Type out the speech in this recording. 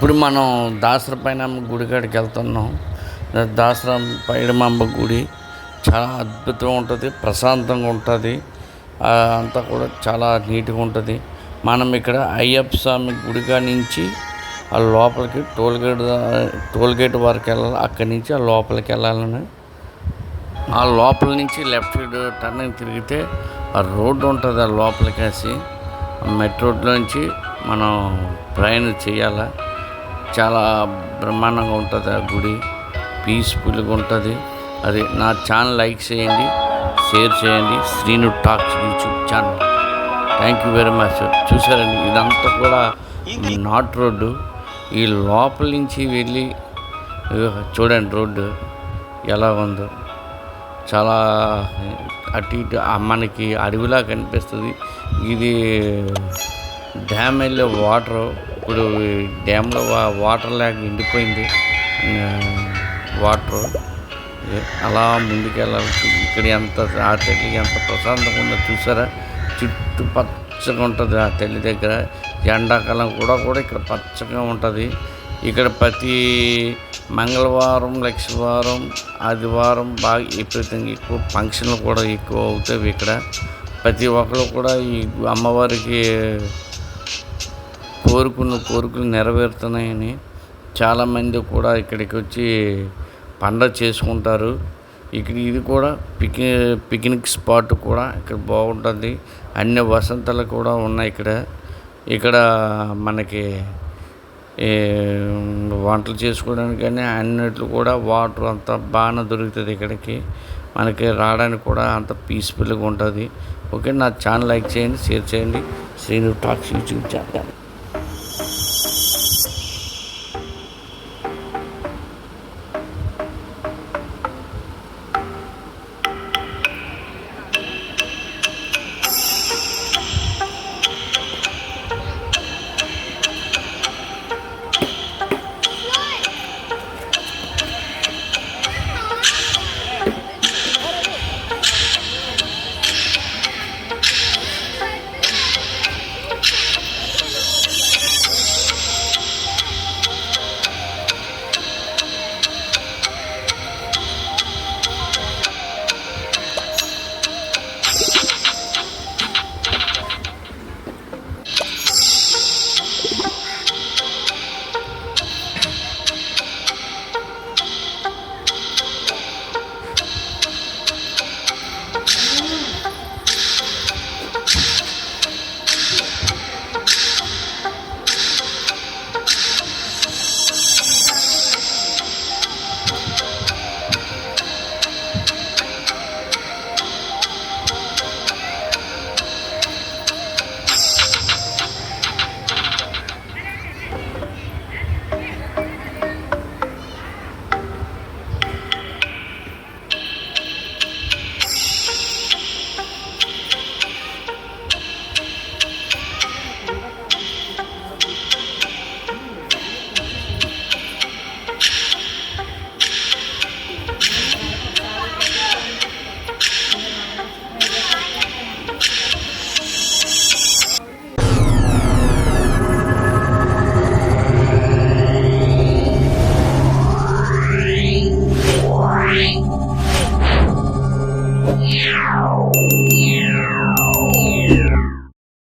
ఇప్పుడు మనం దాసరపైనమ్మ గుడి కాడికి వెళ్తున్నాం. దాసర పైడమాంబ గుడి చాలా అద్భుతంగా ఉంటుంది, ప్రశాంతంగా ఉంటుంది, అంతా కూడా చాలా నీట్గా ఉంటుంది. మనం ఇక్కడ అయ్యప్ప స్వామి గుడిగా నుంచి ఆ లోపలికి టోల్గేట్ వరకు వెళ్ళాలి. అక్కడి నుంచి ఆ లోపలికి వెళ్ళాలని, ఆ లోపల నుంచి లెఫ్ట్ సైడ్ టర్నింగ్ తిరిగితే ఆ రోడ్డు ఉంటుంది. ఆ లోపలికి వేసి మెట్రో రోడ్లో నుంచి మనం ప్రయాణం చేయాలి. చాలా బ్రహ్మాండంగా ఉంటుంది ఆ గుడి, పీస్ఫుల్గా ఉంటుంది. అది నా ఛానల్ లైక్ చేయండి, షేర్ చేయండి. Srinu talks YouTube channel. Thank you very much. చూసారండి, ఇదంతా కూడా నాట్ రోడ్డు. ఈ లోపల నుంచి వెళ్ళి చూడండి రోడ్డు ఎలా ఉందో. చాలా అటు ఇటు మనకి అడవిలా కనిపిస్తుంది. ఇది డ్యామ్ వెళ్ళే వాటరు. ఇప్పుడు డ్యామ్లో వాటర్ లేక ఎండిపోయింది వాటరు. అలా ముందుకెళ్ళాలి. ఇక్కడ ఎంత ఆ తల్లికి ఎంత ప్రశాంతంగా ఉందో చూసారా. చుట్టూ పచ్చగా ఉంటుంది ఆ తల్లి దగ్గర. ఎండాకాలం కూడా ఇక్కడ పచ్చగా ఉంటుంది. ఇక్కడ ప్రతి మంగళవారం, లక్షవారం, ఆదివారం బాగా విపరీతంగా ఎక్కువ ఫంక్షన్లు కూడా ఎక్కువ అవుతాయి. ఇక్కడ ప్రతి ఒక్కరు కూడా ఈ అమ్మవారికి కోరికలు నెరవేరుతున్నాయని చాలామంది కూడా ఇక్కడికి వచ్చి పండగ చేసుకుంటారు. ఇది కూడా పిక్నిక్ స్పాట్ కూడా ఇక్కడ బాగుంటుంది. అన్ని వసంతాలు కూడా ఉన్నాయి ఇక్కడ మనకి వంటలు చేసుకోవడానికి కానీ అన్నిట్లు కూడా వాటర్ అంతా బాగా దొరుకుతుంది. ఇక్కడికి మనకి రావడానికి కూడా అంత పీస్ఫుల్గా ఉంటుంది. ఓకే, నా ఛానల్ లైక్ చేయండి, షేర్ చేయండి. Srinu talks YouTube channel. Meow.